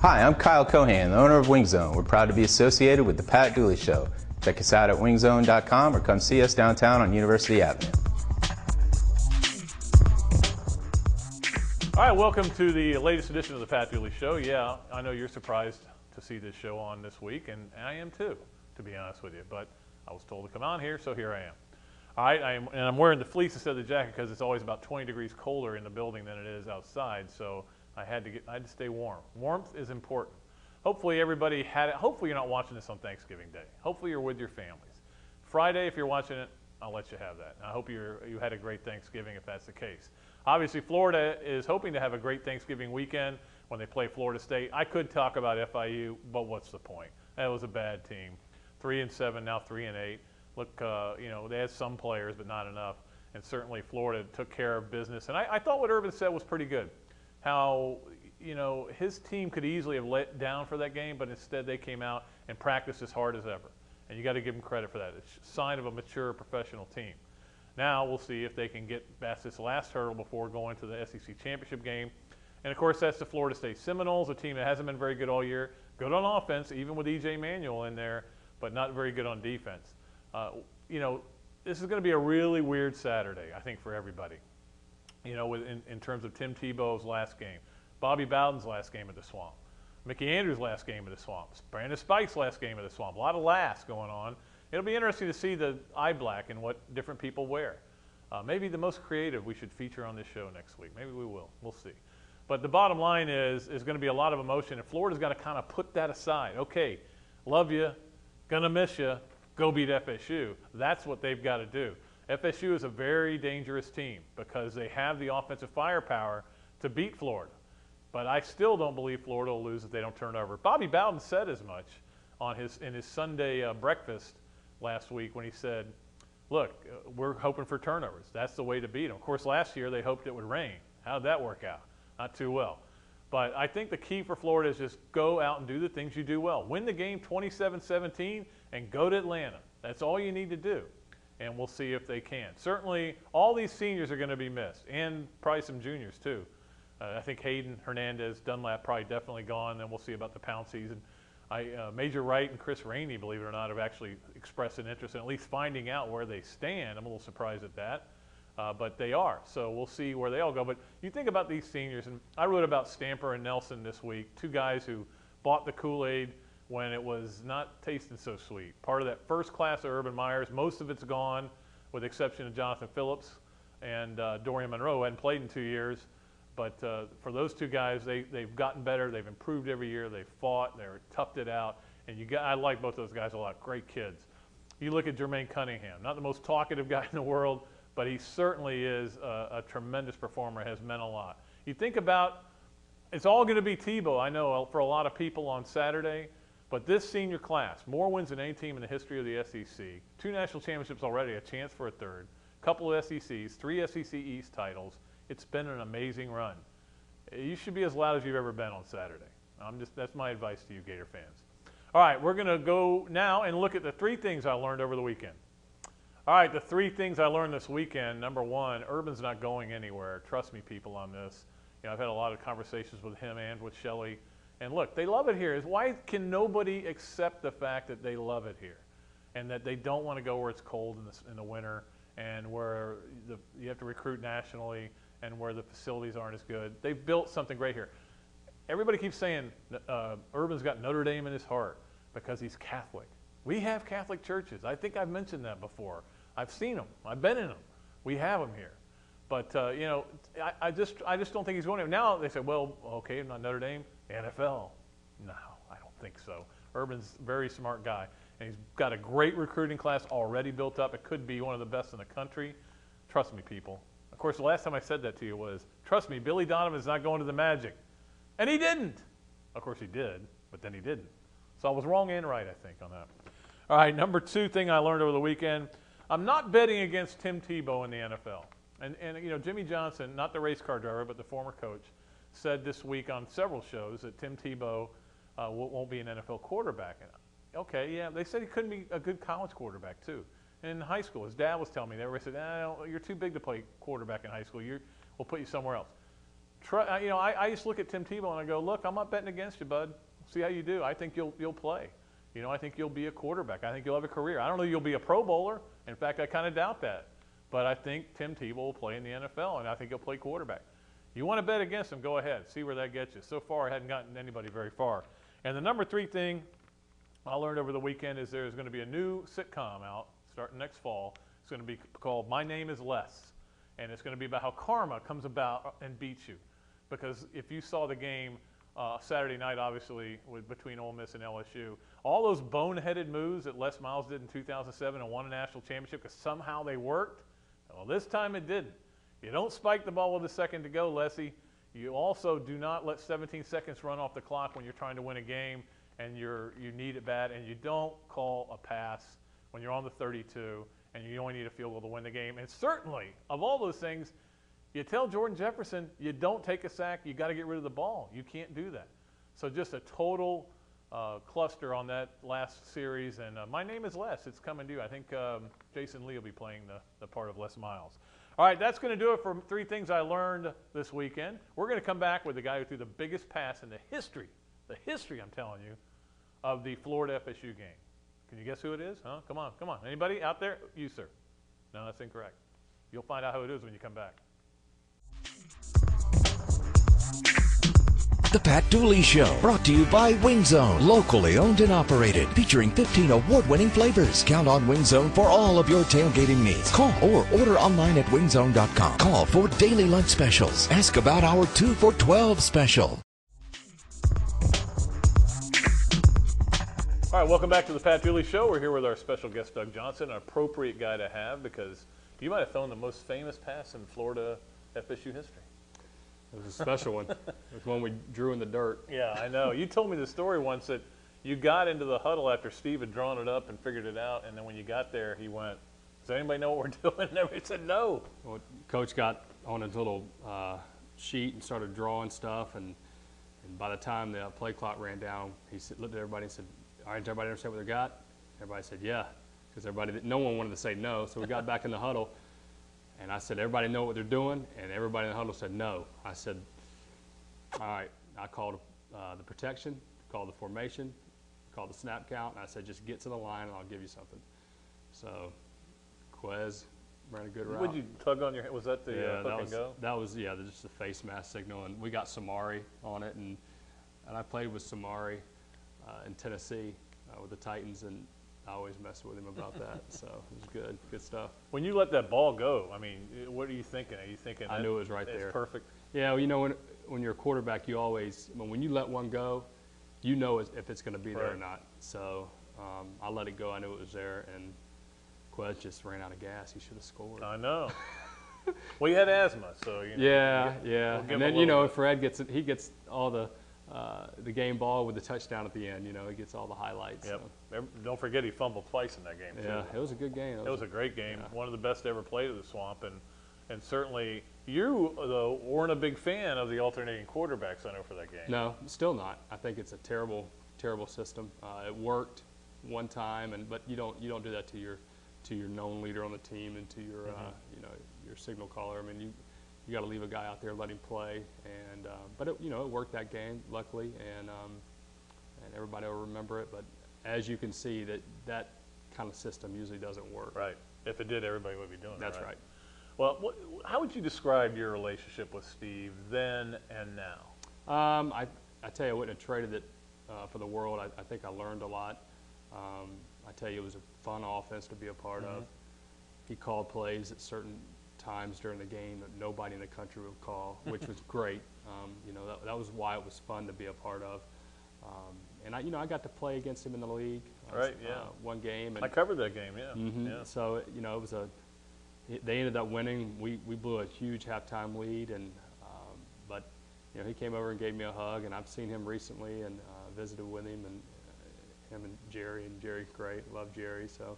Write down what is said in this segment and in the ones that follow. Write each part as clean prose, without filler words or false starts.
Hi, I'm Kyle Cohan, the owner of Wing Zone. We're proud to be associated with the Pat Dooley Show. Check us out at wingzone.com or come see us downtown on University Avenue. All right, welcome to the latest edition of the Pat Dooley Show. Yeah, I know you're surprised to see this show on this week, and I am too, to be honest with you. But I was told to come on here, so here I am. All right, I'm wearing the fleece instead of the jacket because it's always about 20 degrees colder in the building than it is outside. So I had to stay warm. Warmth is important. Hopefully everybody had it. Hopefully you're not watching this on Thanksgiving Day. Hopefully you're with your families. Friday, if you're watching it, I'll let you have that. I hope you had a great Thanksgiving if that's the case. Obviously, Florida is hoping to have a great Thanksgiving weekend when they play Florida State. I could talk about FIU, but what's the point? That was a bad team. 3-7, now 3-8. Look, they had some players, but not enough. And certainly Florida took care of business. And I thought what Urban said was pretty good. How, his team could easily have let down for that game, but instead they came out and practiced as hard as ever. And you got to give them credit for that. It's a sign of a mature professional team. Now we'll see if they can get past this last hurdle before going to the SEC championship game. And, of course, that's the Florida State Seminoles, a team that hasn't been very good all year. Good on offense, even with E.J. Manuel in there, but not very good on defense. This is going to be a really weird Saturday, I think, for everybody. In terms of Tim Tebow's last game, Bobby Bowden's last game at the Swamp, Mickey Andrews' last game at the Swamp, Brandon Spike's last game at the Swamp. A lot of laughs going on. It'll be interesting to see the eye black and what different people wear. Maybe the most creative we should feature on this show next week. Maybe we will. We'll see. But the bottom line is going to be a lot of emotion, and Florida's got to kind of put that aside. Okay, love you, gonna miss you, go beat FSU. That's what they've got to do. FSU is a very dangerous team because they have the offensive firepower to beat Florida. But I still don't believe Florida will lose if they don't turn over. Bobby Bowden said as much in his Sunday breakfast last week when he said, look, we're hoping for turnovers. That's the way to beat them. Of course, last year they hoped it would rain. How did that work out? Not too well. But I think the key for Florida is just go out and do the things you do well. Win the game 27-17 and go to Atlanta. That's all you need to do. And we'll see if they can. Certainly, all these seniors are going to be missed, and probably some juniors too. I think Hayden, Hernandez, Dunlap probably definitely gone. Then we'll see about the pound season. Major Wright and Chris Rainey, believe it or not, have actually expressed an interest in at least finding out where they stand. I'm a little surprised at that, but they are. So we'll see where they all go. But you think about these seniors, and I wrote about Stamper and Nelson this week, two guys who bought the Kool-Aid when it was not tasting so sweet. Part of that first class of Urban Meyers, most of it's gone, with the exception of Jonathan Phillips and Dorian Monroe, who hadn't played in 2 years. But for those two guys, they've gotten better. They've improved every year. They've fought. They've toughed it out. And I like both those guys a lot. Great kids. You look at Jermaine Cunningham, not the most talkative guy in the world, but he certainly is a tremendous performer, has meant a lot. You think about, it's all going to be Tebow, I know, for a lot of people on Saturday. But this senior class, more wins than any team in the history of the SEC, 2 national championships already, a chance for a third, couple of SECs, 3 SEC East titles. It's been an amazing run. You should be as loud as you've ever been on Saturday. That's my advice to you, Gator fans. All right, we're going to go now and look at the 3 things I learned over the weekend. All right, the 3 things I learned this weekend. Number 1, Urban's not going anywhere. Trust me, people, on this. I've had a lot of conversations with him and with Shelley. And look, they love it here. Why can nobody accept the fact that they love it here and that they don't want to go where it's cold in the winter and where you have to recruit nationally and where the facilities aren't as good? They've built something great here. Everybody keeps saying Urban's got Notre Dame in his heart because he's Catholic. We have Catholic churches. I think I've mentioned that before. I've seen them. I've been in them. We have them here. But, I just don't think he's going to. Now they say, well, okay, not Notre Dame, NFL. No, I don't think so. Urban's a very smart guy, and he's got a great recruiting class already built up. It could be one of the best in the country. Trust me, people. Of course, the last time I said that to you was, trust me, Billy Donovan's not going to the Magic. And he didn't. Of course, he did, but then he didn't. So I was wrong and right, I think, on that. All right, number 2 thing I learned over the weekend, I'm not betting against Tim Tebow in the NFL. And Jimmy Johnson, not the race car driver, but the former coach, said this week on several shows that Tim Tebow won't be an NFL quarterback. Okay, yeah, they said he couldn't be a good college quarterback, too. And in high school, his dad was telling me, they said, you're too big to play quarterback in high school. We'll put you somewhere else. I just look at Tim Tebow and I go, look, I'm not betting against you, bud. See how you do. I think you'll play. I think you'll be a quarterback. I think you'll have a career. I don't know you'll be a Pro Bowler. In fact, I kind of doubt that. But I think Tim Tebow will play in the NFL, and I think he'll play quarterback. You want to bet against him, go ahead. See where that gets you. So far, I hadn't gotten anybody very far. And the number 3 thing I learned over the weekend is there's going to be a new sitcom out starting next fall. It's going to be called My Name is Les. And it's going to be about how karma comes about and beats you. Because if you saw the game Saturday night, obviously, between Ole Miss and LSU, all those boneheaded moves that Les Miles did in 2007 and won a national championship because somehow they worked, well, this time it didn't. You don't spike the ball with a second to go, Leslie. You also do not let 17 seconds run off the clock when you're trying to win a game and you need it bad, and you don't call a pass when you're on the 32 and you only need a field goal to win the game. And certainly, of all those things, you tell Jordan Jefferson you don't take a sack, you got to get rid of the ball. You can't do that. So just a total cluster on that last series. And My Name is Les. It's coming due. I think Jason Lee will be playing the part of Les Miles. All right, that's going to do it for 3 things I learned this weekend. We're going to come back with the guy who threw the biggest pass in the history, I'm telling you, of the Florida FSU game. Can you guess who it is? Huh? Come on. Anybody out there? You, sir. No, that's incorrect. You'll find out who it is when you come back. The Pat Dooley Show, brought to you by Wing Zone, locally owned and operated, featuring 15 award-winning flavors. Count on Wing Zone for all of your tailgating needs. Call or order online at wingzone.com. Call for daily lunch specials. Ask about our 2 for $12 special. All right, welcome back to the Pat Dooley Show. We're here with our special guest, Doug Johnson, an appropriate guy to have because you might have thrown the most famous pass in Florida FSU history. It was a special one. It was one we drew in the dirt. Yeah, I know. You told me the story once that you got into the huddle after Steve had drawn it up and figured it out, and then when you got there, he went, does anybody know what we're doing? And everybody said no. Well, Coach got on his little sheet and started drawing stuff, and by the time the play clock ran down, he looked at everybody and said, all right, does everybody understand what they got? Everybody said, yeah, because no one wanted to say no, so we got back in the huddle. And I said, everybody know what they're doing? And everybody in the huddle said no. I said, all right. I called the protection, called the formation, called the snap count, and I said, just get to the line and I'll give you something. So Quez ran a good route. Would you tug on your head? Was that the hook and go? That was, just the face mask signal. And we got Samari on it. And I played with Samari in Tennessee with the Titans, and I always messed with him about that, so it was good stuff. When you let that ball go, I mean, what are you thinking? Are you thinking I knew it was right there? It's perfect. Yeah, well, when you're a quarterback, you always when you let one go, you know if it's going to be there or not. So I let it go. I knew it was there, and Quez just ran out of gas. He should have scored. I know. Well, he had asthma, so yeah. We'll and then Fred gets all the game ball with the touchdown at the end. He gets all the highlights. Yep. So. Don't forget he fumbled twice in that game, too. Yeah, it was a good game. It was a great game. Yeah. One of the best ever played at the Swamp. And certainly you, though, weren't a big fan of the alternating quarterbacks, I know, for that game. No, still not. I think it's a terrible, terrible system. It worked one time, but you don't do that to your known leader on the team and to your your signal caller. I mean, you got to leave a guy out there, let him play, and but it worked that game, luckily, and everybody will remember it. But as you can see, that kind of system usually doesn't work. Right. If it did, everybody would be doing it. That's right. Well, how would you describe your relationship with Steve then and now? I tell you, I wouldn't have traded it for the world. I think I learned a lot. I tell you, it was a fun offense to be a part of. He called plays at certain times during the game that nobody in the country would call, which was great. That was why it was fun to be a part of. And I got to play against him in the league. Right. Yeah. One game. And I covered that game. Yeah. Mm-hmm. Yeah. So it was they ended up winning. We blew a huge halftime lead, and but he came over and gave me a hug, and I've seen him recently and visited with him, and him and Jerry's great. Love Jerry. So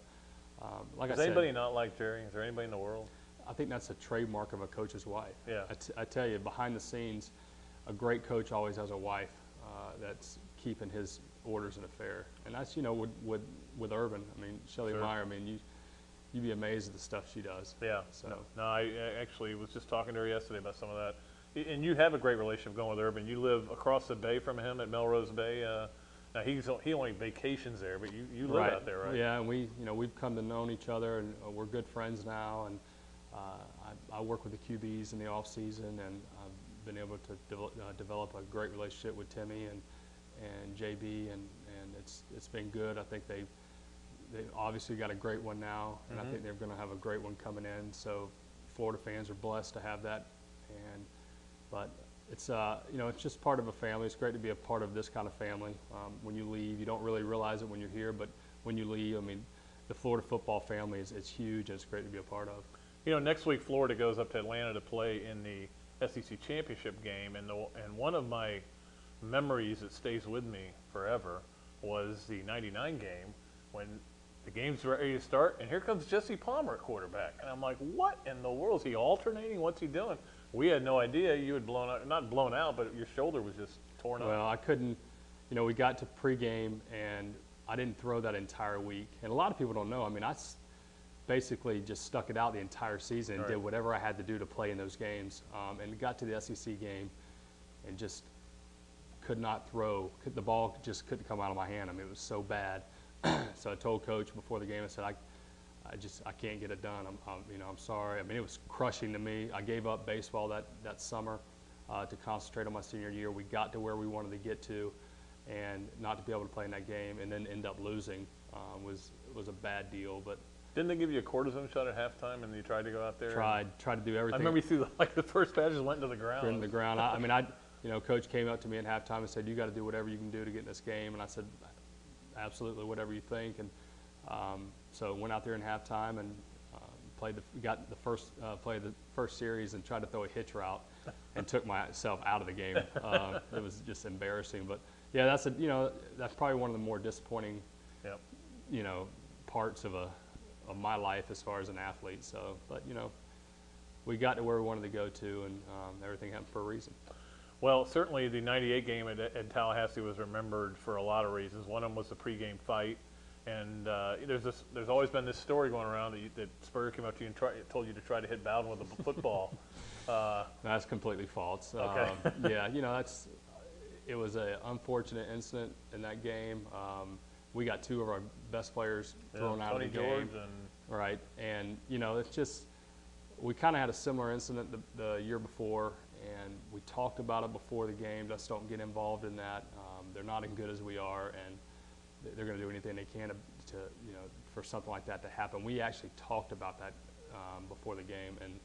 Does anybody not like Jerry? Is there anybody in the world? I think that's a trademark of a coach's wife. Yeah. I tell you, behind the scenes, a great coach always has a wife that's keeping his orders in affair, and that's with Urban. I mean, Shelley Meyer. I mean, you'd be amazed at the stuff she does. Yeah. So no, I actually was just talking to her yesterday about some of that. And you have a great relationship going with Urban. You live across the bay from him at Melrose Bay. Now he only vacations there, but you live out there, right? Yeah, and we've come to know each other, and we're good friends now. And I work with the QBs in the off season, and I've been able to develop a great relationship with Timmy and JB, and it's been good. I think they obviously got a great one now, and I think they're going to have a great one coming in. So Florida fans are blessed to have that, but it's it's just part of a family. It's great to be a part of this kind of family. When you leave, you don't really realize it when you're here, but when you leave, I mean, the Florida football family it's huge, and it's great to be a part of. Next week Florida goes up to Atlanta to play in the SEC championship game, and one of my memories that stays with me forever was the '99 game when the game's ready to start, and here comes Jesse Palmer at quarterback, and I'm like, what in the world? Is he alternating? What's he doing? We had no idea. You had not blown out, but your shoulder was just torn up. Well, I couldn't. We got to pregame, and I didn't throw that entire week. And a lot of people don't know. I mean, I basically just stuck it out the entire season and did whatever I had to do to play in those games. And got to the SEC game and just could not throw. The ball just couldn't come out of my hand. I mean, it was so bad. So I told Coach before the game, I said, I can't get it done. I'm sorry. I mean, it was crushing to me. I gave up baseball that summer to concentrate on my senior year. We got to where we wanted to get to, and not to be able to play in that game and then end up losing was a bad deal. But didn't they give you a cortisone shot at halftime, and you tried to go out there? Tried to do everything. I remember you threw the first patch just went into the ground. Into the ground. Coach came up to me at halftime and said, "You got to do whatever you can do to get in this game." And I said, "Absolutely, whatever you think." And so went out there in halftime and played the first series and tried to throw a hitch route and took myself out of the game. It was just embarrassing. But yeah, that's probably one of the more disappointing parts of my life as far as an athlete. So, but we got to where we wanted to go to, and everything happened for a reason. Well, certainly the '98 game at Tallahassee was remembered for a lot of reasons. One of them was the pregame fight, and there's always been this story going around that Spurrier came up to you and told you to try to hit Bowden with a football. That's completely false. Okay. It was an unfortunate incident in that game. We got two of our best players thrown out of the game. Right, and it's just we kind of had a similar incident the year before. And we talked about it before the game. Just don't get involved in that. They're not as good as we are, and they're going to do anything they can to for something like that to happen. We actually talked about that before the game, and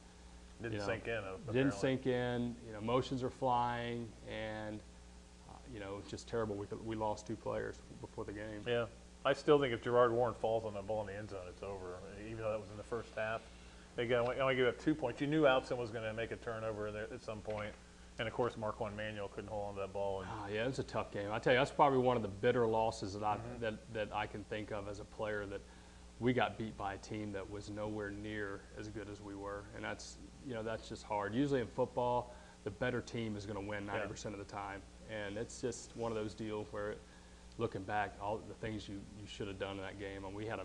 didn't sink in. Didn't sink in. Emotions are flying, and it's just terrible. We lost two players before the game. Yeah, I still think if Gerard Warren falls on that ball in the end zone, it's over. Even though that was in the first half. They only gave up 2 points. You knew Outson was going to make a turnover there at some point. And, of course, Marquand Manuel couldn't hold on to that ball. Yeah, it was a tough game. I tell you, that's probably one of the bitter losses that I can think of as a player, that we got beat by a team that was nowhere near as good as we were. And that's just hard. Usually in football, the better team is going to win 90% of the time. And it's just one of those deals where, looking back, all the things you should have done in that game. And we had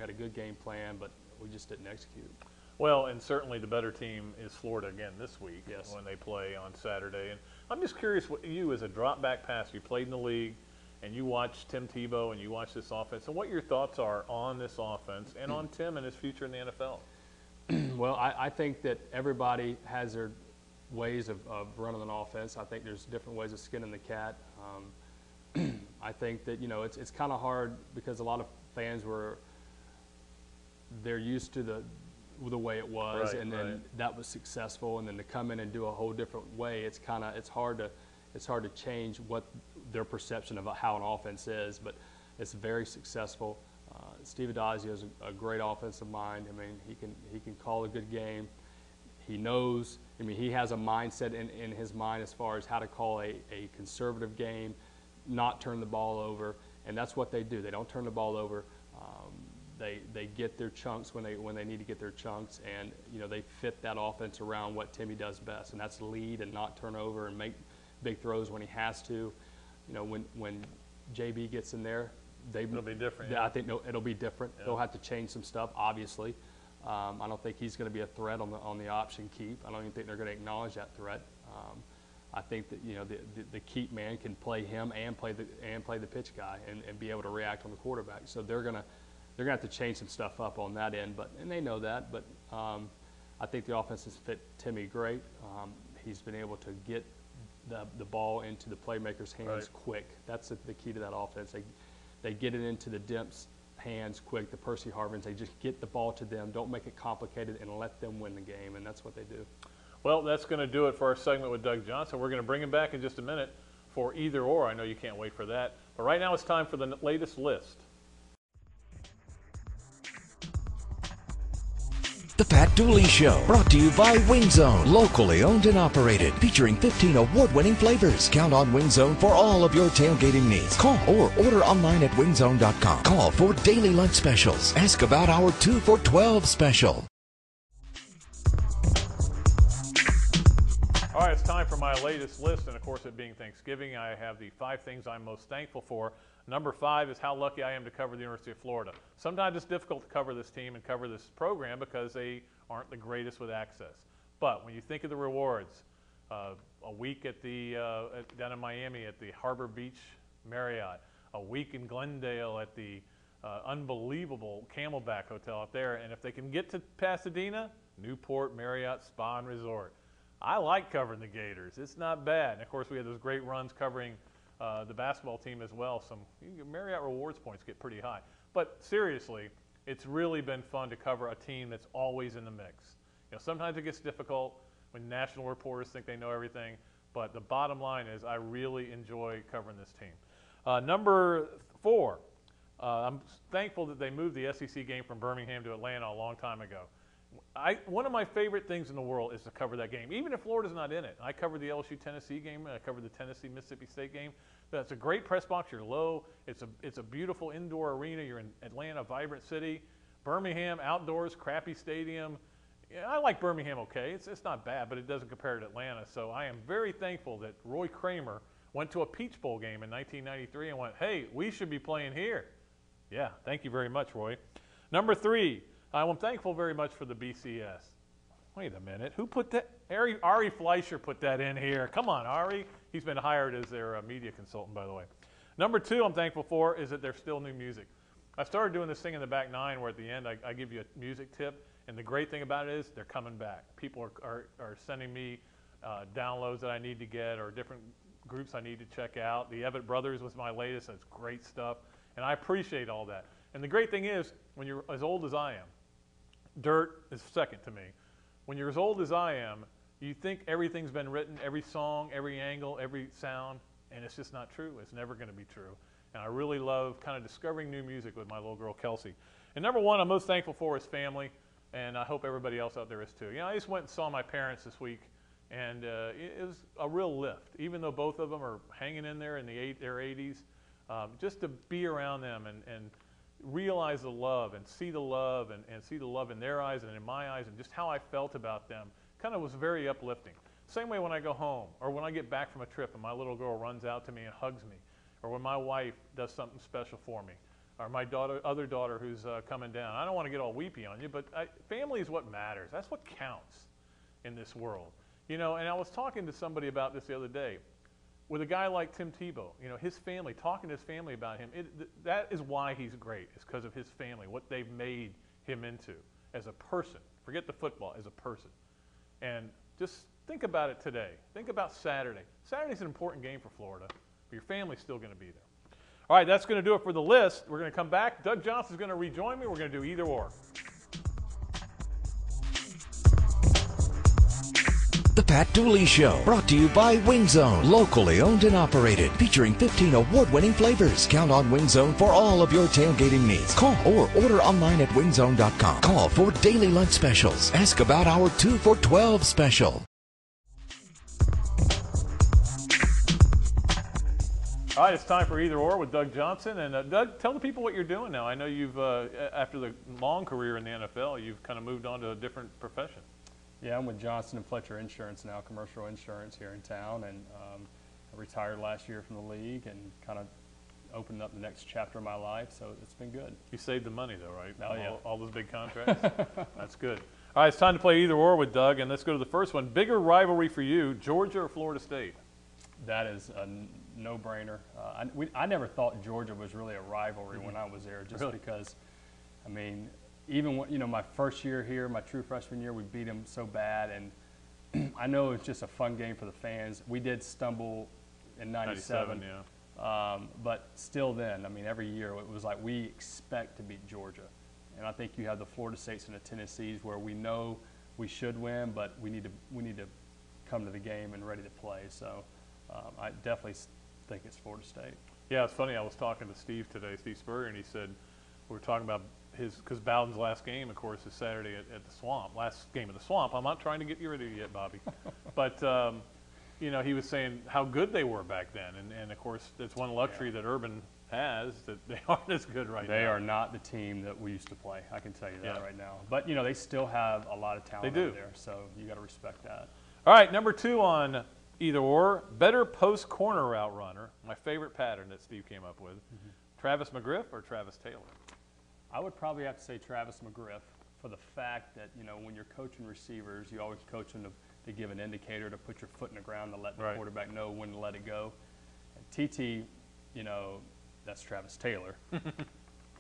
a good game plan, but we just didn't execute. Well, and certainly the better team is Florida again this week when they play on Saturday. And I'm just curious, what you as a drop-back passer, you played in the league, and you watched Tim Tebow and you watched this offense, and what your thoughts are on this offense and on Tim and his future in the NFL. Well, I think that everybody has their ways of running an offense. I think there's different ways of skinning the cat. I think that, it's kind of hard because a lot of fans they're used to the way it was, and then that was successful, and then to come in and do a whole different way, it's hard to change what their perception of how an offense is, but it's very successful. Steve Adazio is a great offensive mind. I mean, he can call a good game. He knows. I mean, he has a mindset in his mind as far as how to call a conservative game, not turn the ball over, and that's what they do. They don't turn the ball over. They get their chunks when they need to get their chunks, and they fit that offense around what Timmy does best, and that's lead and not turn over and make big throws when he has to. When JB gets in there, it'll be different. I think it'll be different. Yeah. They'll have to change some stuff, obviously, I don't think he's going to be a threat on the option keep. I don't even think they're going to acknowledge that threat. I think that the keep man can play him and play the pitch guy and be able to react on the quarterback. So they're gonna have to change some stuff up on that end, and they know that. But I think the offense has fit Timmy great. He's been able to get the ball into the playmakers' hands quick. That's the key to that offense. They get it into the Demp's hands quick, the Percy Harvins. They just get the ball to them, don't make it complicated, and let them win the game, and that's what they do. Well, that's going to do it for our segment with Doug Johnson. We're going to bring him back in just a minute for either or. I know you can't wait for that. But right now it's time for the latest list. The Pat Dooley Show, brought to you by Wing Zone, locally owned and operated, featuring 15 award-winning flavors. Count on Wing Zone for all of your tailgating needs. Call or order online at wingzone.com. Call for daily lunch specials. Ask about our 2 for $12 special. All right, it's time for my latest list, and of course, it being Thanksgiving, I have the 5 things I'm most thankful for. Number 5 is how lucky I am to cover the University of Florida. Sometimes it's difficult to cover this team and cover this program because they aren't the greatest with access. But when you think of the rewards, a week at the down in Miami at the Harbor Beach Marriott, a week in Glendale at the unbelievable Camelback Hotel up there, and if they can get to Pasadena, Newport Marriott Spa and Resort. I like covering the Gators. It's not bad. And, of course, we had those great runs covering the basketball team as well. Some Marriott rewards points get pretty high. But, seriously, it's really been fun to cover a team that's always in the mix. Sometimes it gets difficult when national reporters think they know everything. But the bottom line is I really enjoy covering this team. Number 4, I'm thankful that they moved the SEC game from Birmingham to Atlanta a long time ago. One of my favorite things in the world is to cover that game, even if Florida's not in it. I covered the LSU-Tennessee game. I covered the Tennessee-Mississippi State game. That's a great press box. You're low. It's a beautiful indoor arena. You're in Atlanta, vibrant city. Birmingham, outdoors, crappy stadium. Yeah, I like Birmingham okay. It's not bad, but it doesn't compare to Atlanta. So I am very thankful that Roy Kramer went to a Peach Bowl game in 1993 and went, hey, we should be playing here. Yeah, thank you very much, Roy. Number 3. I'm thankful very much for the BCS. Wait a minute. Who put that? Ari Fleischer put that in here. Come on, Ari. He's been hired as their media consultant, by the way. Number 2 I'm thankful for is that there's still new music. I started doing this thing in the back 9 where at the end I give you a music tip. And the great thing about it is they're coming back. People are sending me downloads that I need to get or different groups I need to check out. The Evett Brothers was my latest. That's great stuff. And I appreciate all that. And the great thing is when you're as old as I am, dirt is second to me. When you're as old as I am, you think everything's been written, every song, every angle, every sound, and it's just not true. It's never going to be true. And I really love kind of discovering new music with my little girl, Kelsey. And number 1 I'm most thankful for is family, and I hope everybody else out there is too. I just went and saw my parents this week, and it was a real lift. Even though both of them are hanging in there in their 80s, just to be around them and realize the love and see the love and see the love in their eyes and in my eyes and just how I felt about them kind of was very uplifting. Same way when I go home or when I get back from a trip and my little girl runs out to me and hugs me, or when my wife does something special for me, or my other daughter who's coming down. I don't want to get all weepy on you, but family is what matters. That's what counts in this world. And I was talking to somebody about this the other day. With a guy like Tim Tebow, his family, talking to his family about him, that is why he's great. It's because of his family, what they've made him into as a person. Forget the football, as a person. And just think about it today. Think about Saturday. Saturday's an important game for Florida, but your family's still going to be there. All right, that's going to do it for the list. We're going to come back. Doug Johnson's going to rejoin me. We're going to do either or. The Pat Dooley Show, brought to you by Wing Zone, locally owned and operated, featuring 15 award-winning flavors. Count on Wing Zone for all of your tailgating needs. Call or order online at wingzone.com. Call for daily lunch specials. Ask about our 2 for $12 special. All right, it's time for Either Or with Doug Johnson. And Doug, tell the people what you're doing now. I know you've, after the long career in the NFL, you've kind of moved on to a different profession. Yeah, I'm with Johnson & Fletcher Insurance now, commercial insurance here in town, and I retired last year from the league and kind of opened up the next chapter of my life. So it's been good. You saved the money, though, right? Oh, yeah. All those big contracts. That's good. All right, it's time to play either or with Doug, and let's go to the first one. Bigger rivalry for you, Georgia or Florida State? That is a no-brainer. I never thought Georgia was really a rivalry when I was there, just because, I mean, even when, my first year here, my true freshman year, we beat them so bad, and I know it's just a fun game for the fans. We did stumble in '97, yeah. But still, then, I mean, every year it was like we expect to beat Georgia. And I think you have the Florida States and the Tennessees where we know we should win, but we need to come to the game and ready to play. So I definitely think it's Florida State. Yeah, it's funny. I was talking to Steve today, Steve Spurrier, and he said we were talking about because Bowden's last game, of course, is Saturday at the Swamp. Last game of the Swamp. I'm not trying to get you rid of you yet, Bobby, but he was saying how good they were back then, and of course, it's one luxury that Urban has, that they aren't as good right now. They are not the team that we used to play. I can tell you that right now. But they still have a lot of talent over there, so you got to respect that. All right, number 2 on either or, better post corner route runner. My favorite pattern that Steve came up with. Travis McGriff or Travis Taylor? I would probably have to say Travis McGriff for the fact that when you're coaching receivers, you always coach them to give an indicator, to put your foot in the ground, to let the quarterback know when to let it go. And TT, that's Travis Taylor.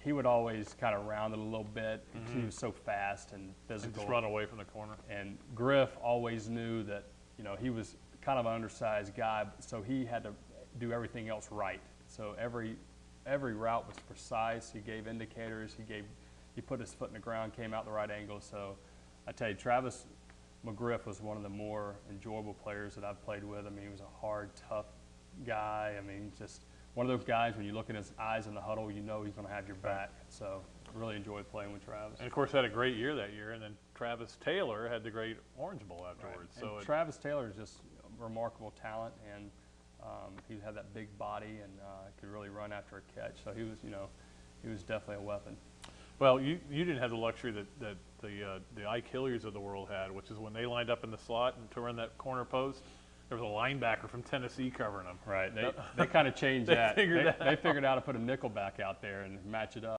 He would always kind of round it a little bit because he was so fast and physical. And just run away from the corner. And Griff always knew that, he was kind of an undersized guy, so he had to do everything else right. So every route was precise. He gave indicators. He put his foot in the ground, came out the right angle. So I tell you, Travis McGriff was one of the more enjoyable players that I've played with. I mean, he was a hard, tough guy. I mean, just one of those guys, when you look in his eyes in the huddle, he's going to have your back. So really enjoyed playing with Travis. And, of course, had a great year that year. And then Travis Taylor had the great Orange Bowl afterwards. Right. So Travis Taylor is just remarkable talent, and he had that big body and could really run after a catch. So he was definitely a weapon. Well, you didn't have the luxury that the Ike Hilliers of the world had, which is when they lined up in the slot and to run that corner post, there was a linebacker from Tennessee covering them. Right. They kind of changed that. They figured out how to put a nickel back out there and match it up.